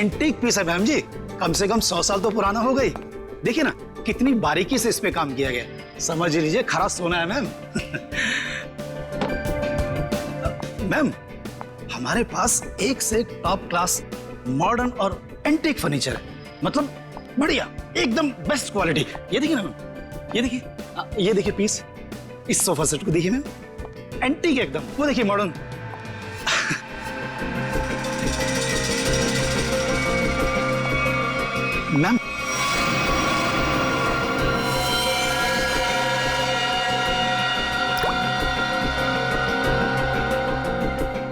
Antique piece है ma'am जी, कम से कम 100 साल तो पुराना हो गई। देखिए ना कितनी बारीकी से इस पे काम किया गया, समझ लीजिए खरा सोना है मैम। मैम हमारे पास एक से एक टॉप क्लास मॉडर्न और एंटीक फर्नीचर है, मतलब बढ़िया एकदम बेस्ट क्वालिटी। ये देखिए ना मैम, ये देखिए पीस, इस सोफा सेट को देखिए मैम, एंटीक एकदम, वो देखिए मॉडर्न। Ma'am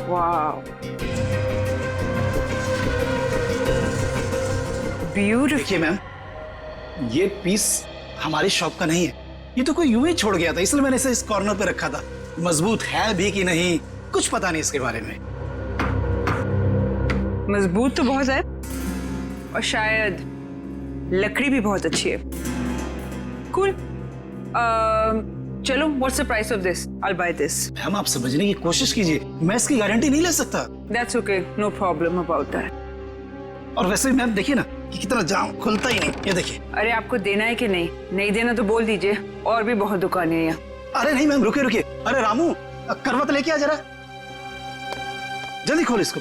wow, beautiful. देखिए मैम, ये पीस हमारी शॉप का नहीं है, ये तो कोई यूं ही छोड़ गया था, इसलिए मैंने इसे इस कॉर्नर पे रखा था। मजबूत है भी कि नहीं कुछ पता नहीं इसके बारे में। मजबूत तो बहुत है और शायद लकड़ी भी बहुत अच्छी है। कूल। चलो, what's the price of this? I will by this. Ma'am आप समझने की कोशिश कीजिए, मैं इसकी गारंटी नहीं ले सकता। That's okay, no problem about that. और वैसे मैम देखिए ना कि कितना जाम, खुलता ही नहीं, ये देखिए। अरे आपको देना है कि नहीं? नहीं देना तो बोल दीजिए, और भी बहुत दुकानें हैं यहाँ। अरे नहीं मैम, रुकिए रुकिए। अरे रामू, करवट लेके आ जरा, जल्दी खोल इसको।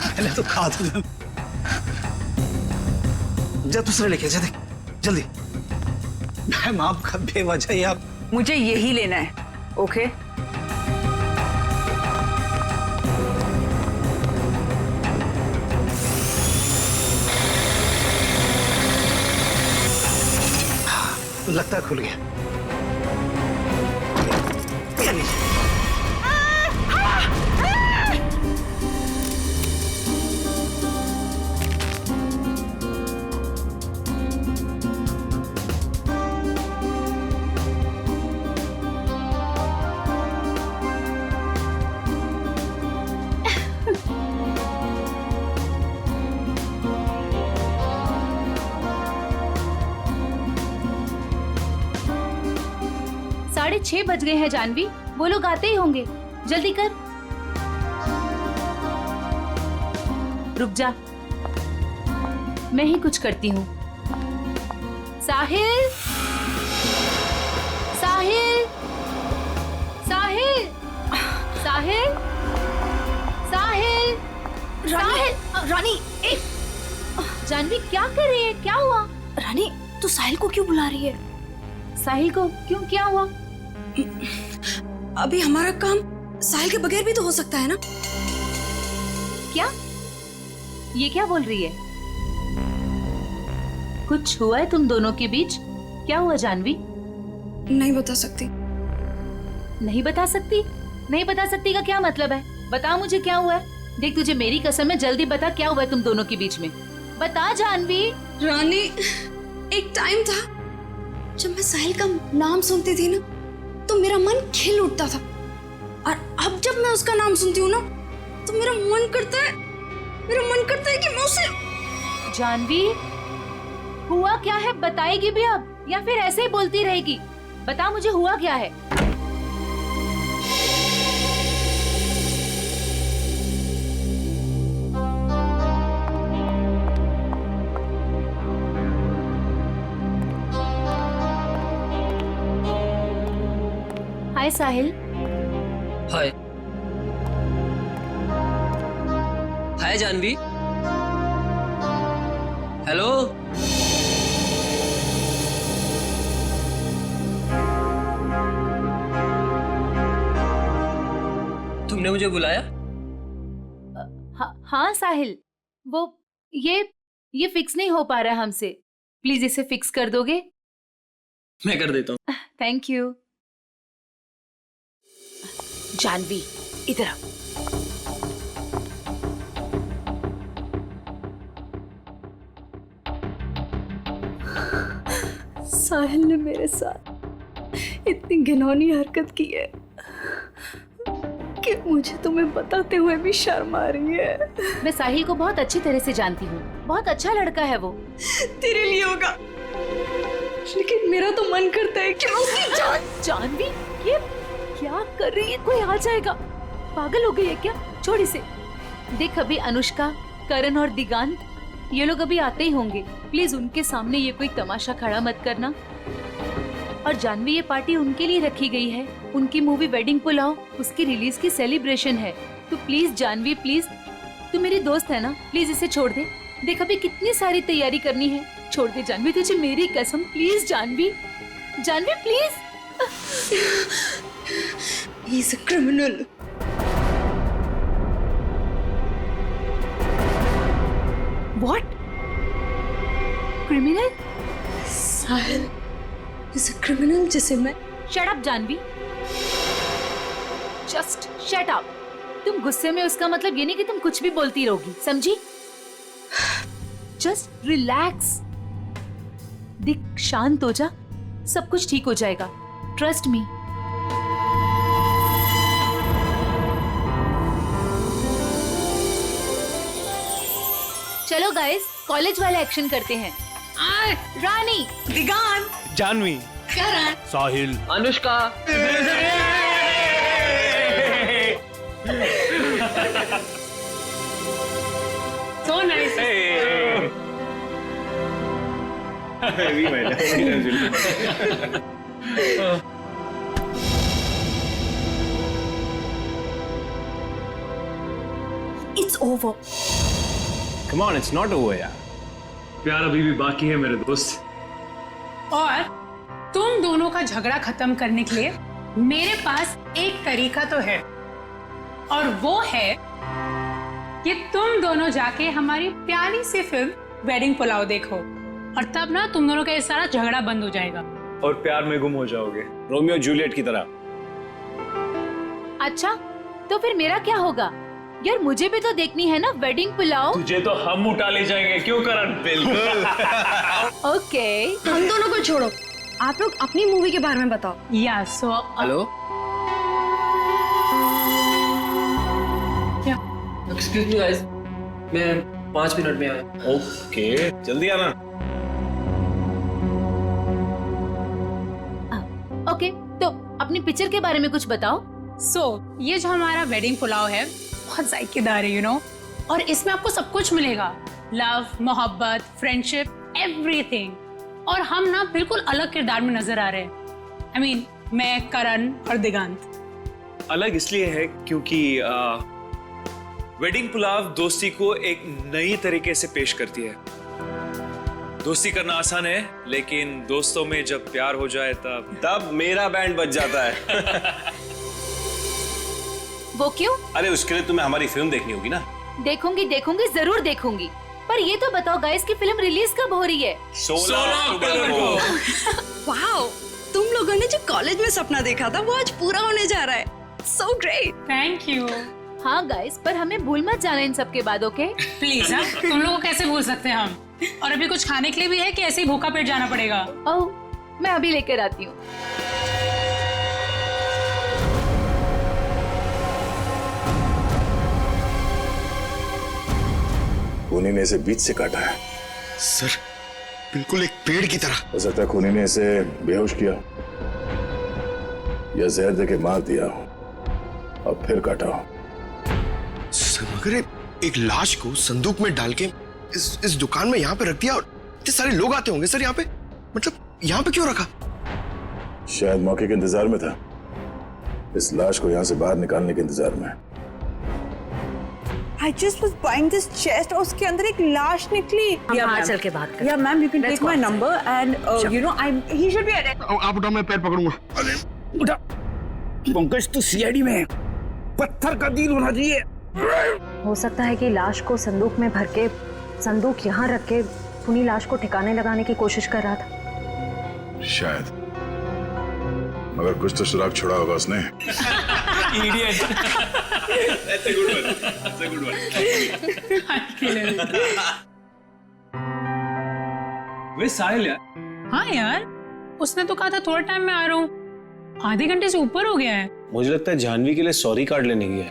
पहले तो खा दो मैम, जा दूसरे लेके जा, देख जल्दी। मैम आपका बेवजह ही आप। मुझे यही लेना है, ओके? लगता है खुल गया। ये लीजिए। साढ़े 6 बज गए हैं जानवी, वो लोग आते ही होंगे, जल्दी कर। रुक जा, मैं ही कुछ करती हूँ। साहिल, साहिल, साहिल, साहिल, साहिल, साहिल। रानी, जानवी क्या कर रही है? क्या हुआ? रानी तू साहिल को क्यों बुला रही है? साहिल को क्यों? क्या हुआ? अभी हमारा काम साहिल के बगैर भी तो हो सकता है ना? क्या? ये क्या बोल रही है? कुछ हुआ है तुम दोनों के बीच? क्या हुआ जानवी? नहीं बता सकती। नहीं बता सकती? नहीं बता सकती का क्या मतलब है? बता मुझे क्या हुआ है। देख तुझे मेरी कसम है, जल्दी बता क्या हुआ है तुम दोनों के बीच में। बता जानवी। रानी, एक टाइम था जब मैं साहिल का नाम सुनती थी ना तो मेरा मन खिल उठता था, और अब जब मैं उसका नाम सुनती हूँ ना तो मेरा मन करता है कि मैं उसे। जानवी, हुआ क्या है? बताएगी भी अब या फिर ऐसे ही बोलती रहेगी? बता मुझे हुआ क्या है। हाय साहिल। हाय। हाय जानवी। हेलो। तुमने मुझे बुलाया? हाँ साहिल, वो ये फिक्स नहीं हो पा रहा हमसे, प्लीज इसे फिक्स कर दोगे? मैं कर देता हूँ। Thank you. जानवी इधर आ। साहिल ने मेरे साथ इतनी घिनौनी हरकत की है कि मुझे तुम्हें बताते हुए भी शर्म आ रही है। मैं साहिल को बहुत अच्छी तरह से जानती हूँ, बहुत अच्छा लड़का है वो। तेरे लिए होगा, लेकिन मेरा तो मन करता है कि मैं उसकी जान। जानवी, ये क्या कर रही है? कोई आ जाएगा। पागल हो गई है क्या? छोड़ इसे। देख, अभी अनुष्का, करण और दिगांत ये लोग अभी आते ही होंगे। प्लीज उनके सामने ये कोई तमाशा खड़ा मत करना। और जानवी, ये पार्टी उनके लिए रखी गई है। उनकी मूवी वेडिंग पुलाव, उसकी रिलीज की सेलिब्रेशन है। तो प्लीज जानवी, प्लीज, तू मेरी दोस्त है ना, प्लीज इसे छोड़ दे। देख, अभी कितनी सारी तैयारी करनी है। छोड़ दे जानवी, तुझे मेरी कसम। Please Janvi, Janvi please. He is a criminal. What? Criminal? Sahil is a criminal जिसे मैं। Shut up Janvi, just shut up. तुम गुस्से में, उसका मतलब ये नहीं कि तुम कुछ भी बोलती रहोगी, समझी? Just relax. दिख, शांत हो जा, सब कुछ ठीक हो जाएगा। Trust me. चलो गाइस, कॉलेज वाला एक्शन करते हैं। Rani, Digan, Janhavi, Karan, Sahil, Anushka, so nice. It's over. Come on, it's not over यार। प्यार अभी भी बाकी है मेरे दोस्त। और तुम दोनों का झगड़ा खत्म करने के लिए मेरे पास एक तरीका तो है, और वो है कि तुम दोनों जाके हमारी प्यारी सी फिल्म वेडिंग पुलाव देखो, और तब ना तुम दोनों का ये सारा झगड़ा बंद हो जाएगा। और प्यार में गुम हो जाओगे, रोमियो जूलियट की तरह। अच्छा, तो फिर मेरा क्या होगा? यार, मुझे भी तो देखनी है ना वेडिंग पुलाव। तुझे तो हम उठा ले जाएंगे, क्यों करण? बिल्कुल। ओके। हम दोनों को छोड़ो, आप लोग अपनी मूवी के बारे में बताओ। या so hello, excuse me guys, मैं 5 मिनट में आया। ओके, जल्दी आना। ओके, तो अपनी पिक्चर के बारे में कुछ बताओ। ये जो हमारा वेडिंग पुलाव है बहुत जायकेदार है, यू नो, और इसमें आपको सब कुछ मिलेगा। लव, मोहब्बत, फ्रेंडशिप, एवरीथिंग। और हम ना बिल्कुल अलग किरदार में नजर आ रहे हैं। I mean, मैं, करण और दिगांत। अलग इसलिए है क्योंकि वेडिंग पुलाव दोस्ती को एक नई तरीके से पेश करती है। दोस्ती करना आसान है, लेकिन दोस्तों में जब प्यार हो जाए तब मेरा बैंड बज जाता है। वो क्यों? अरे, उसके लिए तुम्हें हमारी फिल्म देखनी होगी ना। देखूंगी, देखूंगी, जरूर देखूंगी। पर ये तो बताओ गाइस कि फिल्म रिलीज कब हो रही है? 16 अक्टूबर को। वाओ, तुम लोगों ने जो कॉलेज में सपना देखा था वो आज पूरा होने जा रहा है। So great. Thank you. हाँ गाइस, पर हमें भूल मत जाना इन सब के बाद, ओके? प्लीज, हाँ, तुम लोगों को कैसे भूल सकते हैं हम? और अभी कुछ खाने के लिए भी है कि ऐसे ही भूखा पेट जाना पड़ेगा? ओह, मैं अभी लेकर आती हूँ। खूनी ने इसे बीच से काटा है। सर, बिल्कुल एक पेड़ की तरह। हो सकता है खूनी ने इसे बेहोश किया या जहर देके मार दिया हो और फिर काटा हो। सर, मगर एक लाश को संदूक में डाल के इस दुकान में यहाँ पे रख दिया, और इतने सारे लोग आते होंगे सर यहाँ पे, मतलब यहाँ पे क्यों रखा? शायद मौके के इंतजार में था, इस लाश को यहाँ से बाहर निकालने के इंतजार में। I just was buying this chest और उसके अंदर एक लाश निकली। बाहर चल के बात करें। Yeah, ma'am, you can take my number and you know he should be arrested. आप उठाओ, मैं पैर पकड़ूंगा। अरे उठा। पंकज, तो सीआईडी में है, पत्थर का दिल होना चाहिए। हो सकता है कि लाश को संदूक में भर के संदूक यहाँ रख के खूनी लाश को ठिकाने लगाने की कोशिश कर रहा था। शायद, मगर कुछ तो सुराग छोड़ा होगा उसने। वे साहिल यार। हाँ यार, उसने तो कहा था थोड़ा टाइम में आ रहा हूँ, आधे घंटे से ऊपर हो गया है। मुझे लगता है जानवी के लिए सॉरी कार्ड लेने गया है।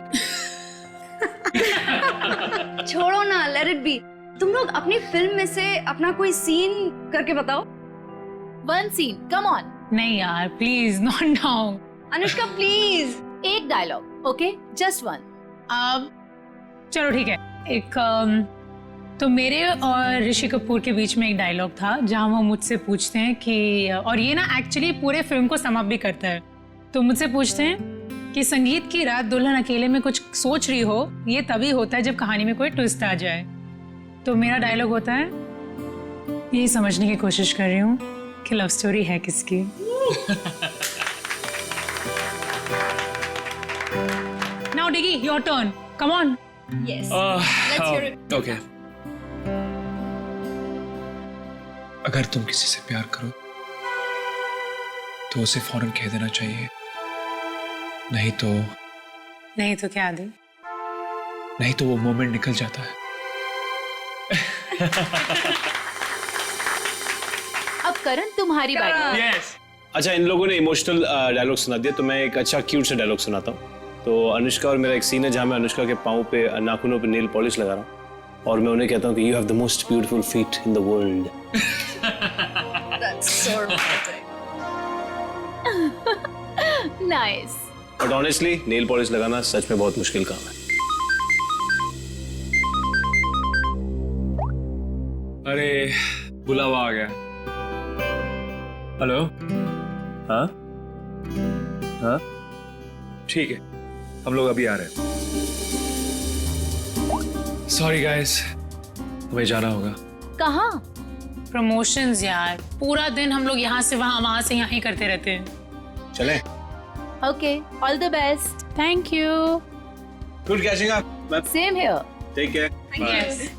छोड़ो ना, लेट इट बी। तुम लोग अपनी फिल्म में से अपना कोई सीन करके बताओ। One scene, come on. नहीं यार please not now. Anushka please. एक डायलॉग, ओके, जस्ट वन। अब चलो ठीक है, एक तो मेरे और ऋषि कपूर के बीच में एक डायलॉग था जहां वो मुझसे पूछते हैं कि, और ये ना एक्चुअली पूरे फिल्म को सम अप भी करता है, तो मुझसे पूछते हैं कि संगीत की रात दुल्हन अकेले में कुछ सोच रही हो, ये तभी होता है जब कहानी में कोई ट्विस्ट आ जाए। तो मेरा डायलॉग होता है, यही समझने की कोशिश कर रही हूँ कि लव स्टोरी है किसकी। Now Diggy, your turn, come on. Yes, okay. अगर तुम किसी से प्यार करो तो उसे फौरन कह देना चाहिए, नहीं तो क्या आदि? नहीं तो वो मोमेंट निकल जाता है। अब करण तुम्हारी बारी। यस। अच्छा, इन लोगों ने इमोशनल डायलॉग सुना दिया, तो मैं एक अच्छा क्यूट सा डायलॉग सुनाता हूँ। तो अनुष्का और मेरा एक सीन है जहाँ मैं अनुष्का के पाँव पे, नाखूनों पे नेल पॉलिश लगा रहा हूँ और मैं उन्हें कहता हूँ कि you have the most beautiful feet in the world. Nice. But honestly nail polish लगाना सच में बहुत मुश्किल काम है। अरे बुलावा आ गया। हेलो। हाँ हाँ ठीक है, हम लोग अभी आ रहे हैं। सॉरी गाइस, हमें जाना होगा। कहाँ? प्रमोशंस यार, पूरा दिन हम लोग यहाँ से वहाँ से यहाँ ही करते रहते हैं। चलें? Okay, all the best. Thank you. Good catching up. Same here. Take care. Yes,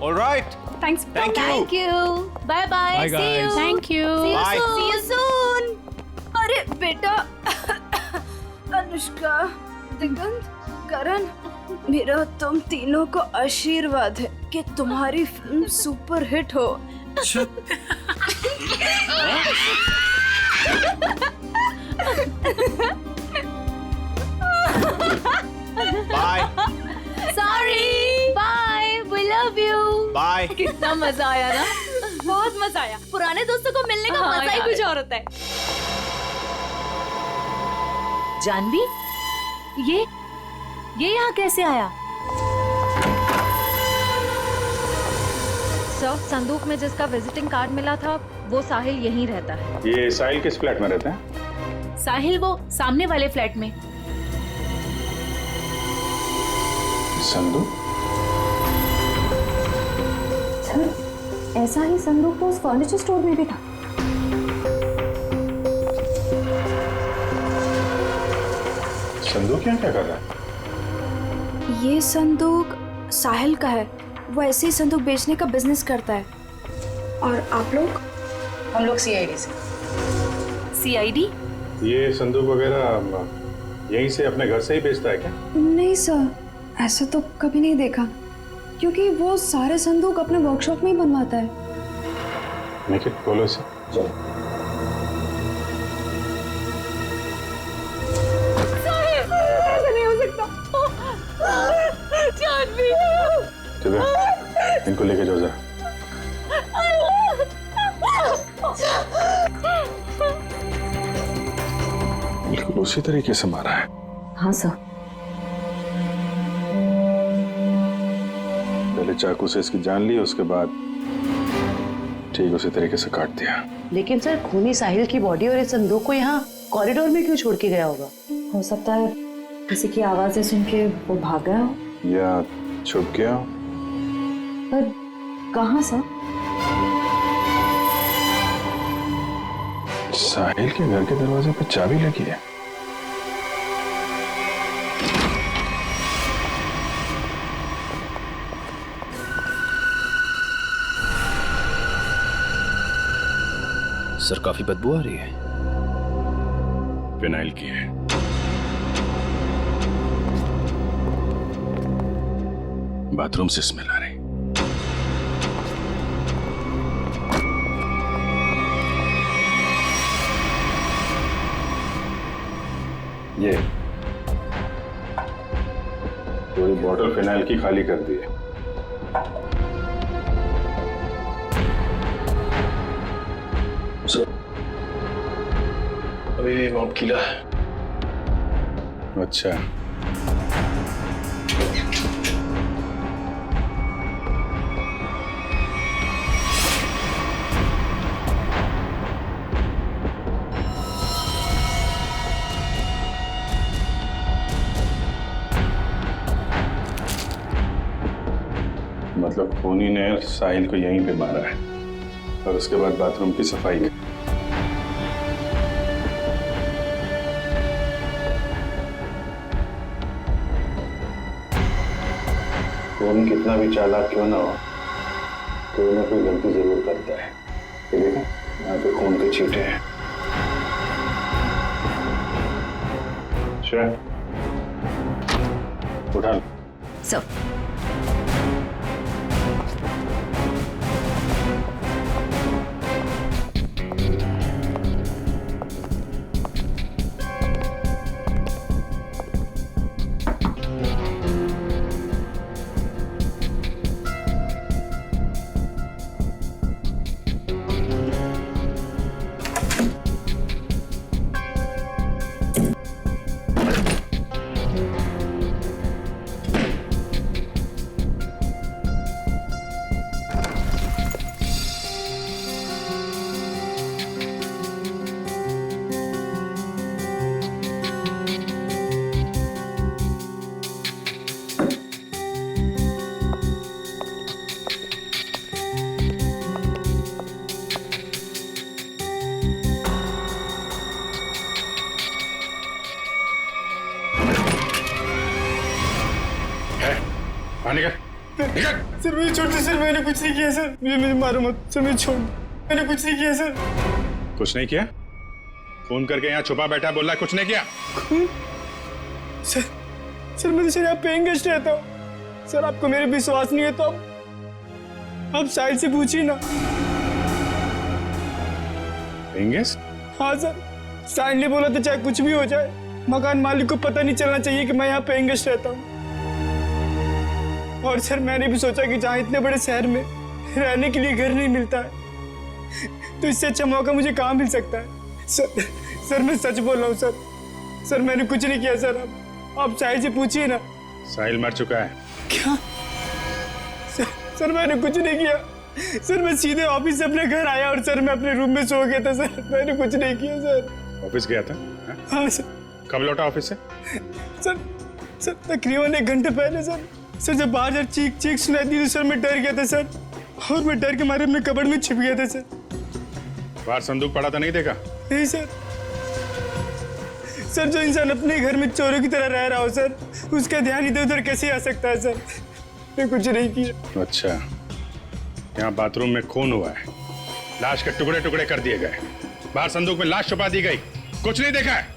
alright. Thanks. Thank you. Thank you. Bye bye. Bye, see you. guys. Thank you. Bye. See you soon. अरे बेटा, अनुष्का, दिगंत, करण, मेरा तुम तीनों को आशीर्वाद है कि तुम्हारी फिल्म सुपर हिट हो। Bye sorry. Bye, we love you. Bye. कितना मजा आया ना। बहुत मजा आया। पुराने दोस्तों को मिलने का हाँ, मजा ही यार। कुछ और होता है। जानवी, ये यहाँ कैसे आया? सर, संदूक में जिसका विजिटिंग कार्ड मिला था वो साहिल यहीं रहता है। ये साहिल किस फ्लैट में रहते हैं? साहिल वो सामने वाले फ्लैट में। संदूक? सर, ऐसा ही संदूक तो उस फर्नीचर स्टोर में भी था। संदूक यहाँ क्या कर रहा है? ये संदूक साहिल का है। वो ऐसे ही संदूक बेचने का बिजनेस करता है। और आप लोग? हम लोग CID से। CID? ये संदूक वगैरह यहीं से अपने घर से ही बेचता है क्या? नहीं सर, ऐसा तो कभी नहीं देखा, क्योंकि वो सारे संदूक अपने वर्कशॉप में ही बनवाता है। निखिल, बोलो इसे। नहीं हो सकता। जानवी, ठीक है, इनको लेके जाओ जरा। बिल्कुल उसी तरीके से मारा है। हाँ सर। पहले चाकू से इसकी जान ली, उसके बाद ठीक उसी तरीके से काट दिया। लेकिन सर, खूनी साहिल की बॉडी और इस संदूक को यहाँ कॉरिडोर में क्यों छोड़ के गया होगा? हो सकता है किसी की आवाजें सुन के वो भाग गया हो। या छुप गया हो। पर कहाँ सर? साहिल के घर के दरवाजे पे चाबी लगी है। सर, काफी बदबू आ रही है। फिनाइल की है। बाथरूम से स्मेल आ रही। ये पूरी बॉटल फिनाइल की खाली कर दी है। अभी माउंट किला है। अच्छा, मतलब खूनी ने साहिल को यहीं पे मारा है और उसके बाद बाथरूम की सफाई की। खून कितना भी चालाक क्यों ना हो, कोई ना कोई गलती जरूर करता है। ये देखो, यहाँ पे खून के छींटे हैं। श्रेया, उठा लो। सर सर मुझे छोड़ दो सर, मैंने कुछ नहीं किया सर, मुझे मारो मत सर, मुझे छोड़, मैंने कुछ नहीं किया सर। कुछ नहीं किया? फोन करके यहाँ छुपा बैठा बोल रहा है कुछ नहीं किया? सर मैं तो सर यहाँ पेइंग गेस्ट रहता हूँ सर, आपको मेरे विश्वास नहीं है तो आप साइड से पूछिए ना। Paying guest? हाँ सर, साइड ने बोला तो चाहे कुछ भी हो जाए, मकान मालिक को पता नहीं चलना चाहिए कि मैं यहाँ पेइंग गेस्ट रहता हूँ। और सर मैंने भी सोचा कि जहाँ इतने बड़े शहर में रहने के लिए घर नहीं मिलता है, तो इससे अच्छा मौका मुझे कहाँ मिल सकता है। सर मैं सच बोल रहा हूँ सर मैंने कुछ नहीं किया सर, आप साहिल से पूछिए ना। साहिल मर चुका है। क्या? सर मैंने कुछ नहीं किया सर, मैं सीधे ऑफिस से अपने घर आया और सर मैं अपने रूम में सो गया था सर, मैंने कुछ नहीं किया सर। ऑफिस गया था? हाँ सर। कब लौटा ऑफिस से? सर तकरीबन 1 घंटे पहले सर। जब बाहर जब चीख सुनाई दी तो सर मैं डर गया था सर, और मैं डर के मारे अपने कबर्ड में छिप गया था सर। बाहर संदूक पड़ा था, नहीं देखा? नहीं सर। जो इंसान अपने घर में चोरों की तरह रह रहा हो सर, उसका ध्यान इधर उधर कैसे आ सकता है सर? मैं कुछ नहीं किया। अच्छा, यहाँ बाथरूम में खून हुआ है, लाश के टुकड़े टुकड़े कर दिए गए, बाहर संदूक में लाश छुपा दी गई, कुछ नहीं देखा है?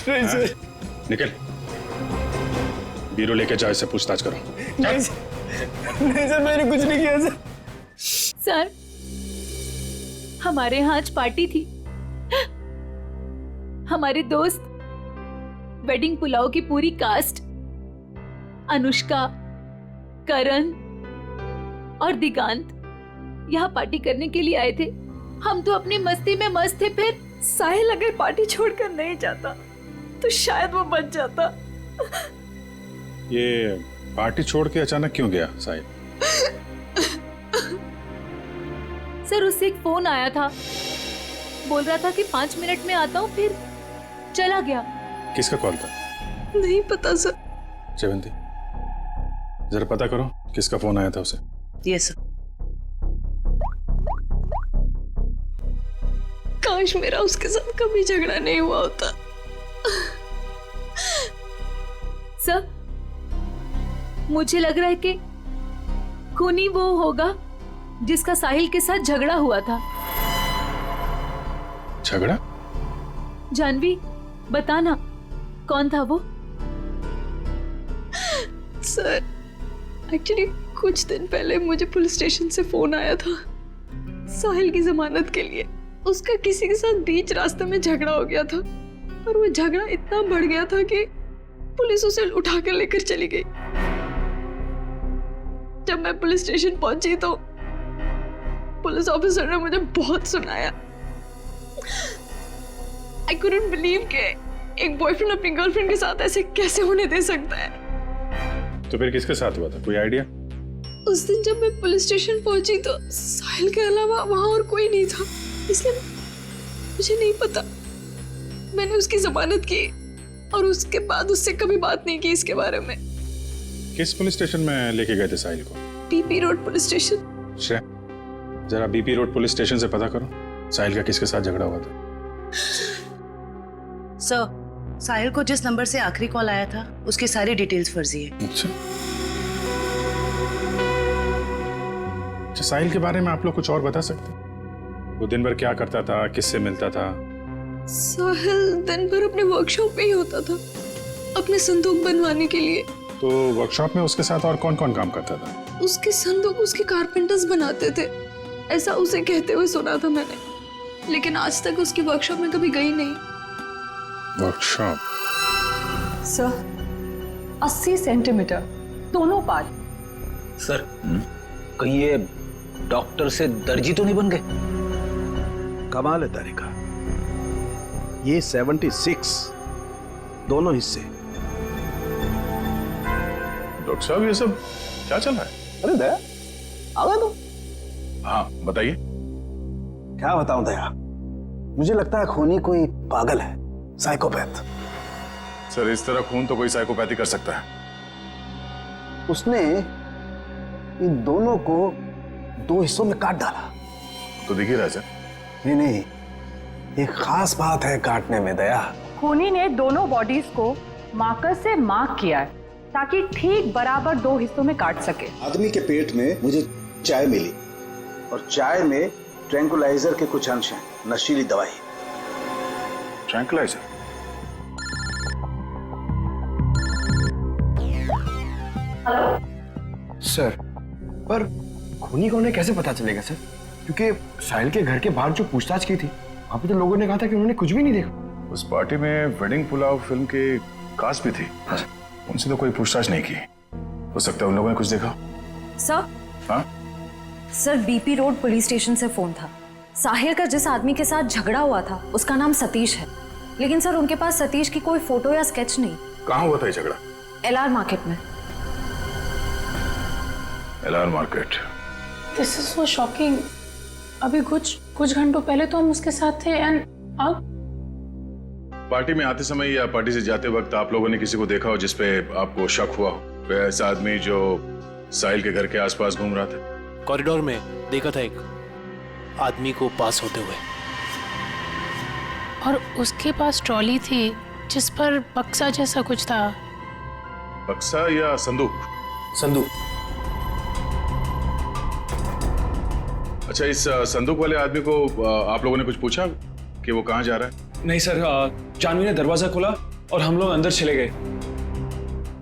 नहीं सर। निकल, बीरो लेके जाओ, इससे पूछताछ करो। नहीं सर मैंने कुछ नहीं किया सर। सर हमारे यहाँ आज पार्टी थी, हमारे दोस्त वेडिंग पुलाव की पूरी कास्ट, अनुष्का, करण और दिगांत यहाँ पार्टी करने के लिए आए थे। हम तो अपनी मस्ती में मस्त थे, फिर साहिल अगर पार्टी छोड़कर नहीं जाता तो शायद वो बच जाता। ये पार्टी छोड़ के अचानक क्यों गया साहिल? सर उससे एक फोन आया था, बोल रहा था कि 5 मिनट में आता हूँ, फिर चला गया। किसका कॉल था? नहीं पता सर। जयवंती, जरा पता करो किसका फोन आया था उसे। Yes sir. काश मेरा उसके साथ कभी झगड़ा नहीं हुआ होता। सर मुझे लग रहा है कि खूनी वो होगा जिसका साहिल के साथ झगड़ा हुआ था। झगड़ा? जानवी बताना कौन था वो? सर एक्चुअली कुछ दिन पहले मुझे पुलिस स्टेशन से फोन आया था साहिल की जमानत के लिए। उसका किसी के साथ बीच रास्ते में झगड़ा हो गया था, और वो झगड़ा इतना बढ़ गया था कि पुलिस उसे उठाकर लेकर चली गई। जब मैं पुलिस स्टेशन पहुंची तो पुलिस ऑफिसर ने मुझे बहुत सुनाया आई कुडंट बिलीव के एक बॉयफ्रेंड अपनी गर्लफ्रेंड के साथ ऐसे कैसे होने दे सकता है। तो फिर किसके साथ हुआ था, कोई आइडिया? उस दिन जब मैं पुलिस स्टेशन पहुंची तो साहिल के अलावा वहां और कोई नहीं था, इसलिए मुझे नहीं पता। मैंने उसकी जमानत की और उसके बाद उससे कभी बात नहीं की इसके बारे में। किस पुलिस स्टेशन में लेके गए थे साहिल को? BP road police station. Shreya, जरा बीपी रोड पुलिस स्टेशन से पता करो साहिल का किसके साथ झगड़ा हुआ था। सर, साहिल को जिस नंबर से आखिरी कॉल आया था उसकी सारी डिटेल्स फर्जी है। अच्छा, साहिल के बारे में आप लोग कुछ और बता सकते हैं? वो दिन भर क्या करता था, किससे मिलता था? साहिल दिन भर अपने वर्कशॉप में ही होता था अपने संदूक बनवाने के लिए। तो वर्कशॉप में उसके साथ और कौन कौन काम करता था? उसके संदूक उसके कारपेंटर्स बनाते थे, ऐसा उसे कहते हुए सुना था मैंने, लेकिन आज तक उसकी वर्कशॉप में कभी गई नहीं। वर्कशॉप? सर 80 सेंटीमीटर दोनों पार्ट। सर, कहीं ये डॉक्टर से दर्जी तो नहीं बन गए? कमाल है तारिका, ये 76 दोनों हिस्से। डॉक्टर साहब, ये सब क्या चल रहा है? अरे दया, आ गए तुम? हाँ बताइए। क्या बताऊं दया, मुझे लगता है खूनी कोई पागल है, साइकोपैथ। सर, इस तरह खून तो कोई साइकोपैथी कर सकता है। उसने इन दोनों को 2 हिस्सों में काट डाला। तो दिख ही रहा है सर। नहीं, एक खास बात है काटने में दया। खूनी ने दोनों बॉडीज को मार्कर से मार्क किया है ताकि ठीक बराबर 2 हिस्सों में काट सके। आदमी के पेट में मुझे चाय मिली और चाय में ट्रैंकुलाइजर के कुछ अंश हैं, नशीली दवाई। ट्रैंकुलाइजर? सर, पर खूनी को उन्हें कैसे पता चलेगा सर? क्योंकि साहिल के घर के बाहर जो पूछताछ की थी वहां पे तो लोगों ने कहा था कि उन्होंने कुछ भी नहीं देखा। उस पार्टी में वेडिंग पुलाव फिल्म के कास्ट भी थी। उनसे तो कोई पूछताछ नहीं की। हो सकता है उन लोगों ने कुछ देखा। सर? हाँ sir, BP road police station से फोन था। साहिल का जिस आदमी के साथ झगड़ा हुआ था उसका नाम सतीश है, लेकिन सर उनके पास सतीश की कोई फोटो या स्केच नहीं। कहाँ हुआ था ये झगड़ा? LR मार्केट में। LR market? This is so shocking. अभी कुछ घंटों पहले तो हम उसके साथ थे एंड अब पार्टी में आते समय या पार्टी से जाते वक्त आप लोगों ने किसी को देखा हो जिसपे आपको शक हुआ हो? कोई ऐसा आदमी जो साहिल के घर के आसपास घूम रहा था? कॉरिडोर में देखा था एक आदमी को पास होते हुए, और उसके पास ट्रॉली थी जिस पर बक्सा जैसा कुछ था। बक्सा या संदूक? संदूक। अच्छा, इस संदूक वाले आदमी को आप लोगों ने कुछ पूछा कि वो कहाँ जा रहा है? नहीं सर, जानवी ने दरवाजा खोला और हम लोग अंदर चले गए।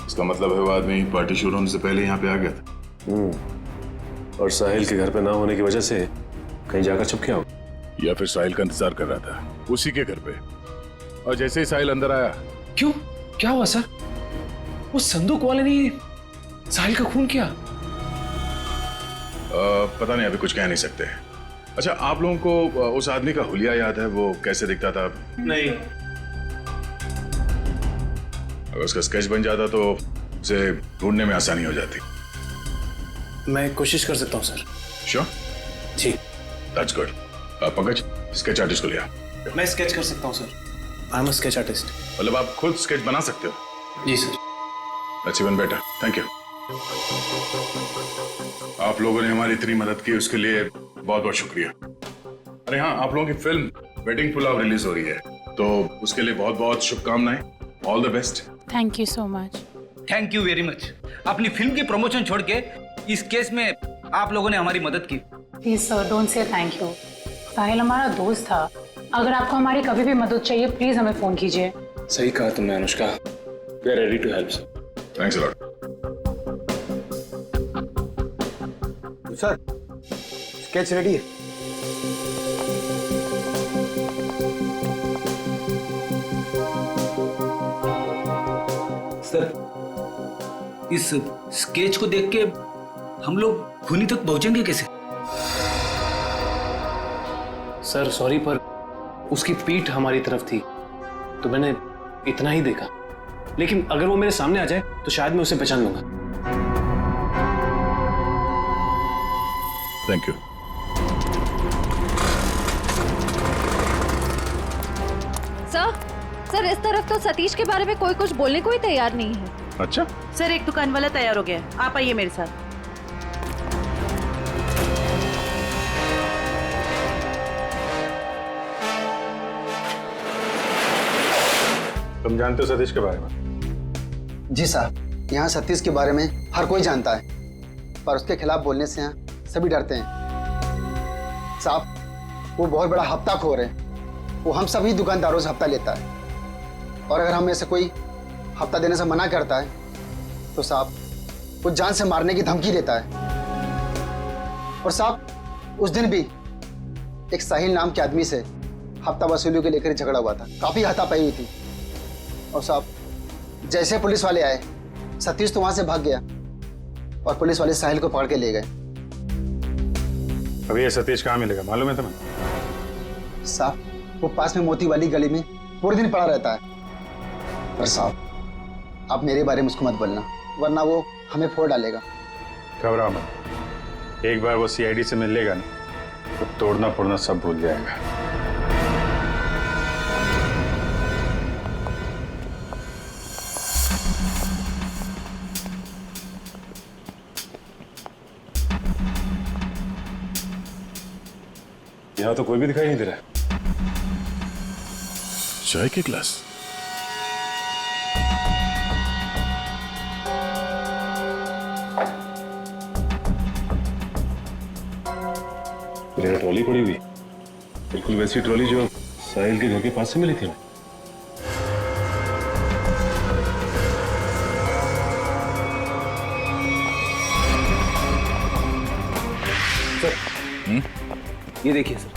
इसका मतलब है वो आदमी पार्टी शुरू होने से पहले यहाँ पे आ गया था। और साहिल के घर पे ना होने की वजह से कहीं जाकर छुप गया हो, या फिर साहिल का इंतजार कर रहा था उसी के घर पे। और जैसे ही साहिल अंदर आया। क्यों, क्या हुआ सर? वो संदूक वाले ने साहिल का खून किया? पता नहीं, अभी कुछ कह नहीं सकते। अच्छा, आप लोगों को उस आदमी का हुलिया याद है? वो कैसे दिखता था? नहीं। अगर उसका स्केच बन जाता तो उसे ढूंढने में आसानी हो जाती। मैं कोशिश कर सकता हूँ सर। श्योर? जी। That's good. Pankaj, sketch artist को लिया। मैं स्केच कर सकता हूँ sir. I am a sketch artist. मतलब आप खुद स्केच बना सकते हो? जी sir. That's even better, thank you. आप लोगों ने हमारी इतनी मदद की उसके लिए बहुत बहुत शुक्रिया। अरे हाँ, आप लोगों की फिल्म वेडिंग पुलाव रिलीज हो रही है, तो उसके लिए बहुत बहुत शुभकामनाएं। All the best. Thank you so much. Thank you very much. अपनी फिल्म की प्रमोशन छोड़ के इस केस में आप लोगों ने हमारी मदद की। Please sir, don't say thank you. Sahil हमारा दोस्त था। अगर आपको हमारी कभी भी मदद चाहिए प्लीज हमें फोन कीजिए। सही कहा तुमने Anushka. We are ready to help. Thanks a lot. Sir, sketch ready है। सर, इस स्केच को देख के हम लोग खूनी तक पहुंचेंगे कैसे? सर सॉरी, पर उसकी पीठ हमारी तरफ थी तो मैंने इतना ही देखा, लेकिन अगर वो मेरे सामने आ जाए तो शायद मैं उसे पहचान लूंगा। Thank you. सर इस तरफ तो सतीश के बारे में कोई कुछ बोलने को ही तैयार नहीं है। अच्छा, सर एक दुकान वाला तैयार हो गया है, आप आइए मेरे साथ। तुम जानते हो सतीश के बारे में? जी साहब, यहाँ सतीश के बारे में हर कोई जानता है, पर उसके खिलाफ बोलने से यहाँ सभी डरते हैं। साहब, वो बहुत बड़ा हफ्ताखोर है। वो हम सभी दुकानदारों से हफ्ता लेता है, और अगर हम ऐसे कोई हफ्ता देने से मना करता है तो साहब वो जान से मारने की धमकी देता है। और साहब उस दिन भी एक साहिल नाम के आदमी से हफ्ता वसूलियों के लेकर झगड़ा हुआ था, काफी हाथापाई हुई थी। और साहब जैसे पुलिस वाले आए, सतीश तो वहां से भाग गया और पुलिस वाले साहिल को पकड़ के ले गए। अभी ये सतीश कहाँ मिलेगा मालूम है तुम्हें? साहब वो पास में मोती वाली गली में पूरे दिन पड़ा रहता है। पर साहब आप मेरे बारे में उसको मत बोलना, वरना वो हमें फोड़ डालेगा। घबराओ मत, एक बार वो सीआईडी से मिल लेगा ना तो तोड़ना फोड़ना सब भूल जाएगा। यहाँ तो कोई भी दिखाई नहीं दे रहा है। चाय के ग्लास, ट्रॉली पड़ी हुई, बिल्कुल वैसी ट्रॉली जो साहिल के घर के पास से मिली थी। सर ये देखिए सर,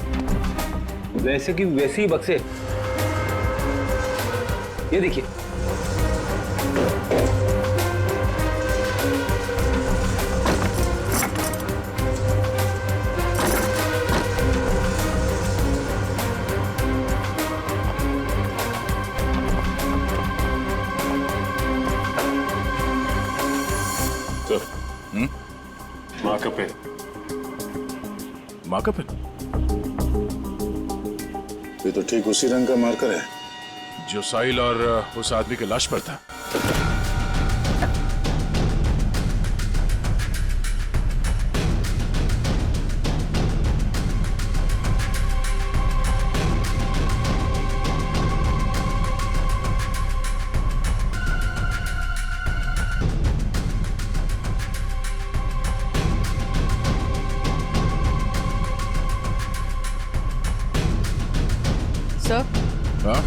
वैसे की वैसे ही बक्से, ये देखिए। माँ का पेन, ये तो ठीक उसी रंग का मार्कर है जो साहिल और उस आदमी के लाश पर था। सर, हाँ?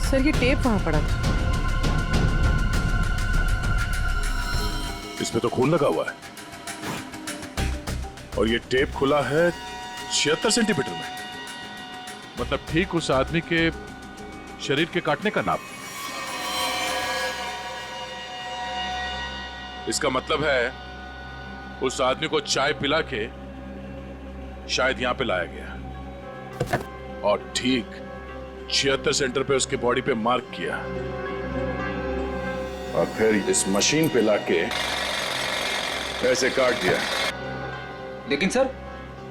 सर ये टेप वहां पड़ा था। इसमें तो खून लगा हुआ है और ये टेप खुला है 76 सेंटीमीटर में, मतलब ठीक उस आदमी के शरीर के काटने का नाप। इसका मतलब है उस आदमी को चाय पिला के शायद यहां पे लाया गया और ठीक 76 सेंटर पे उसके बॉडी पे मार्क किया और फिर इस मशीन पे लाके ऐसे काट दिया। लेकिन सर,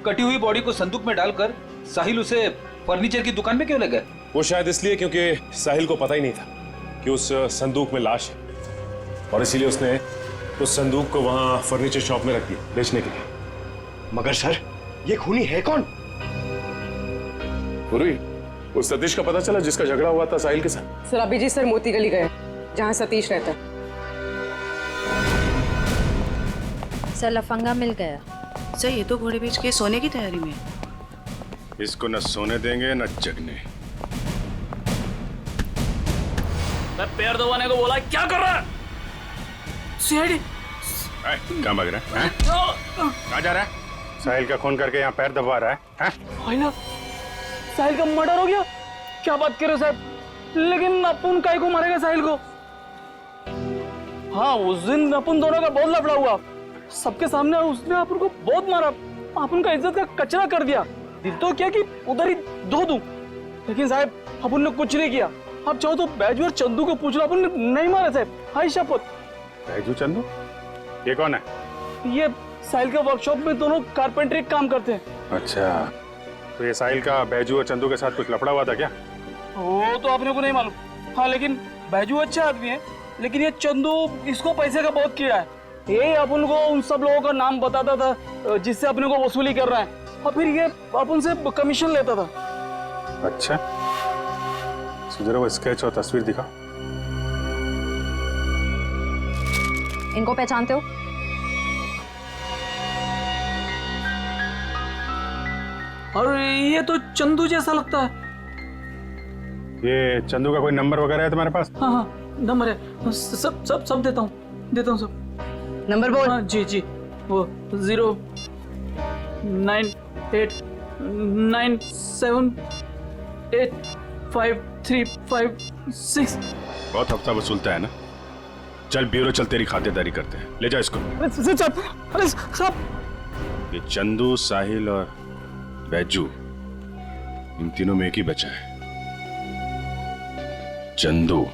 कटी हुई बॉडी को संदूक में डालकर साहिल उसे फर्नीचर की दुकान में क्यों ले गए? वो शायद इसलिए क्योंकि साहिल को पता ही नहीं था कि उस संदूक में लाश है, और इसीलिए उसने उस संदूक को वहां फर्नीचर शॉप में रख दिया बेचने के लिए। मगर सर ये खूनी है कौन? पूरी उस सतीश का पता चला जिसका झगड़ा हुआ था साहिल के साथ? सर अभी जी सर मोती गली गए जहाँ सतीश रहता है। सर लफंगा मिल गया। सर ये तो घोड़े बेच के सोने की तैयारी में है। इसको न सोने देंगे न जगने। मैं पैर दबाने को बोला, क्या कर रहा है? सीआईडी कहाँ भाग रहा है? कहाँ जा रहा है? साहिल का खून करके यहाँ पैर दबा रहा है? भाई साहिल का मर्डर हो गया? क्या बात कर रहे हो साहब? लेकिन अपन काहे को मारेगा साहिल को? हाँ उस दिन अपन दोनों का बहुत लफड़ा हुआ, सबके सामने उसने अपन को बहुत मारा, अपन का इज्जत का कचरा कर दिया। दिल तो क्या कि उधर ही धो दूं, लेकिन साहब अपन ने कुछ नहीं किया। आप चाहो तो बैजू और चंदू को पूछ लो, अपन ने नहीं मारा साहब, हाय शपथ। बैजू चंदू ये कौन है? ये साहिल के वर्कशॉप में दोनों कारपेंटरी काम करते हैं। अच्छा, तो ये साहिल का बैजू और चंदू के साथ कुछ लफड़ा हुआ था क्या? वो तो आपने को नहीं मालूम। हाँ, लेकिन बैजू अच्छा आदमी है, लेकिन ये चंदू इसको पैसे का बहुत कीड़ा है। ये अपन को उन सब लोगों का नाम बताता था जिससे अपने को वसूली कर रहा है, और फिर ये अपन से कमीशन लेता था। अच्छा, जरा वो स्केच और तस्वीर दिखा। इनको पहचानते हो? और ये तो चंदू जैसा लगता है। ये चंदू का कोई नंबर वगैरह है तुम्हारे पास? हाँ हाँ, नंबर है, सब देता हूँ सब। नंबर बोल। हाँ जी जी, वो 09897853556। बहुत हफ्ता वसूलता है ना। चल ब्यूरो चल, तेरी खातिरदारी करते हैं। ले जा इसको। अरे साहब, ये चंदू, साहिल और बैजू, इन तीनों में एक ही बचा है, चंदू।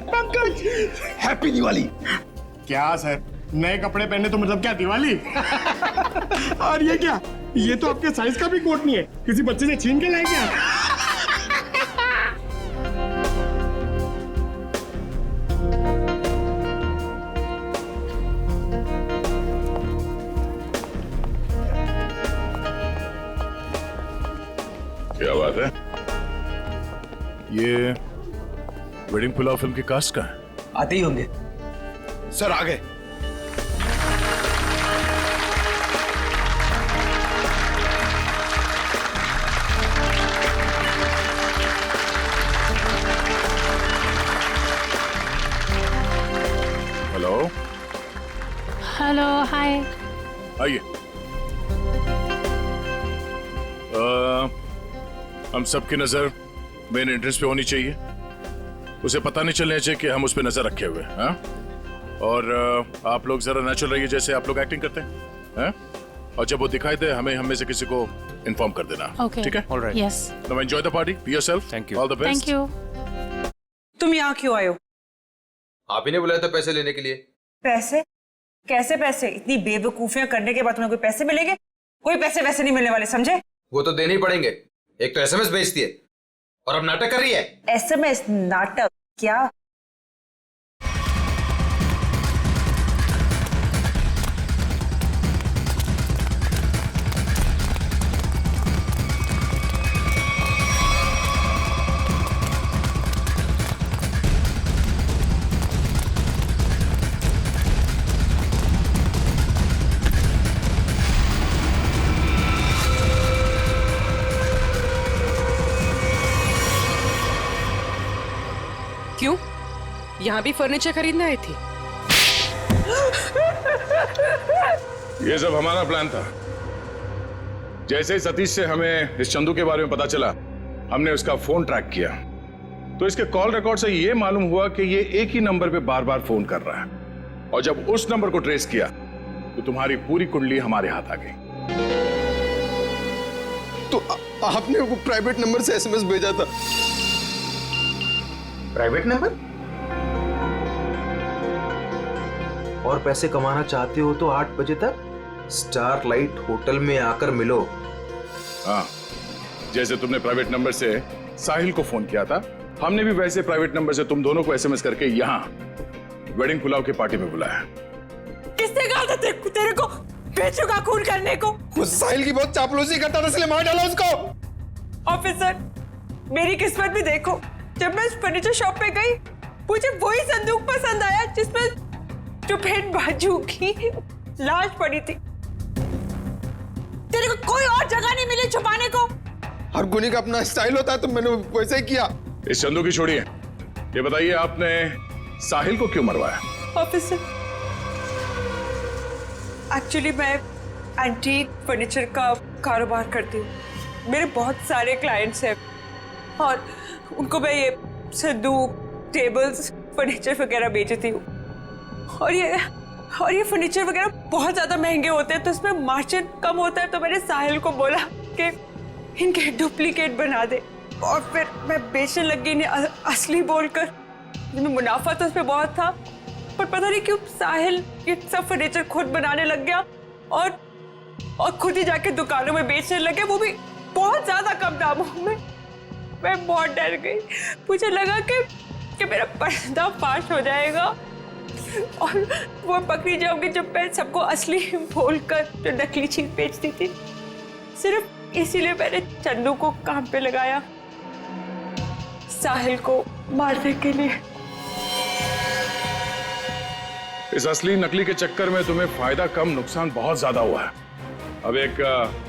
पंकज, हैप्पी दिवाली। क्या सर, नए कपड़े पहने तो मतलब क्या दिवाली? और ये क्या, ये तो आपके साइज का भी कोट नहीं है, किसी बच्चे से छीन के लाए क्या? क्या बात है? ये वेडिंग पुलाव फिल्म की कास्ट का है? आते ही होंगे सर। आ गए। हेलो हेलो, हाय। आइए। हम सबकी नजर मेन एंट्रेंस पे होनी चाहिए। उसे पता नहीं चलना चाहिए कि हम उस पर नजर रखे हुए हैं। और आप लोग जरा नेचुरल रहिए, जैसे आप लोग एक्टिंग करते हैं। और जब वो दिखाई दे, हमें हमें से किसी को इन्फॉर्म कर देना। Okay. ठीक है? Alright. Yes. Now enjoy the party. Be yourself. Thank you. All the best. Thank you. तुम यहाँ क्यों आए हो? आप ही ने बुलाया था पैसे लेने के लिए। पैसे? कैसे पैसे? इतनी बेवकूफियां करने के बाद तुम्हें कोई पैसे मिलेंगे? कोई पैसे वैसे नहीं मिलने वाले, समझे? वो तो देने ही पड़ेंगे। एक तो एसएमएस भेजती है और अब नाटक कर रही है। एसएमएस नाटक? क्या? क्यों? यहाँ भी फर्नीचर खरीदने आई थी? ये सब हमारा प्लान था। जैसे ही सतीश से हमें इस चंदू के बारे में पता चला, हमने उसका फोन ट्रैक किया, तो इसके कॉल रिकॉर्ड से ये मालूम हुआ कि ये एक ही नंबर पे बार बार फोन कर रहा है। और जब उस नंबर को ट्रेस किया तो तुम्हारी पूरी कुंडली हमारे हाथ आ गई। तो आपने वो प्राइवेट नंबर से एसएमएस भेजा था? Private number? और पैसे कमाना चाहते हो तो 8 बजे तक स्टारलाइट होटल में आकर मिलो। हाँ, जैसे तुमने प्राइवेट नंबर से साहिल को फोन किया था, हमने भी वैसे प्राइवेट नंबर से तुम दोनों को एसएमएस करके यहाँ वेडिंग पुलाव की पार्टी में बुलाया। किसने कहा था तेरे को बेचू का खून करने को? वो साहिल की बहुत चापलूसी करता था, इसलिए मार डाला उसको। ऑफिसर, मेरी किस्मत भी देखो, जब मैं फर्नीचर शॉप पे गई, मुझे वही संदूक पसंद आया जिसमें जो बहन बाजू की लाश पड़ी थी। तेरे को कोई और जगह नहीं मिली छुपाने को? हर गुनी का अपना स्टाइल होता है, तो मैंने वैसे ही किया। इस चंदू की छोड़िए, ये बताइए आपने साहिल को क्यों मरवाया? ऑफिसर, एक्चुअली मैं एंटीक फर्नीचर का कारोबार करती हूँ। मेरे बहुत सारे क्लाइंट्स हैं और उनको मैं ये संदूक, टेबल्स, फर्नीचर वगैरह बेचती हूँ। और ये फर्नीचर वगैरह बहुत ज़्यादा महंगे होते हैं, तो इसमें मार्जिन कम होता है। तो मैंने साहिल को बोला कि इनके डुप्लीकेट बना दे, और फिर मैं बेचने लगी इन्हें असली बोलकर। जिसमें मुनाफा तो उसमें बहुत था, पर पता नहीं क्यों साहिल ये सब फर्नीचर खुद बनाने लग गया और खुद ही जाके दुकानों में बेचने लगे, वो भी बहुत ज्यादा कम दामों में। मैं बहुत डर गई, मुझे लगा कि मेरा पर्दाफाश हो जाएगा और वो पकड़ी जाऊंगी जब मैं सबको असली बोलकर जो नकली चीज बेचती थी। सिर्फ इसीलिए मैंने चंदू को काम पे लगाया, साहिल को मारने के लिए। इस असली नकली के चक्कर में तुम्हें फायदा कम, नुकसान बहुत ज्यादा हुआ है। अब एक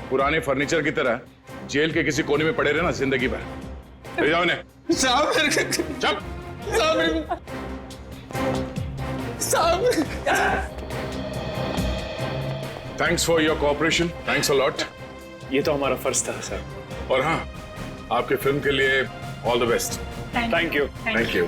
पुराने फर्नीचर की तरह जेल के किसी कोने में पड़े रहना जिंदगी भर। ले जाओ इन्हें। Thanks for your cooperation, thanks a lot. ये तो हमारा फर्ज था सर। और हाँ, आपके फिल्म के लिए all the best. Thank you. Thank you.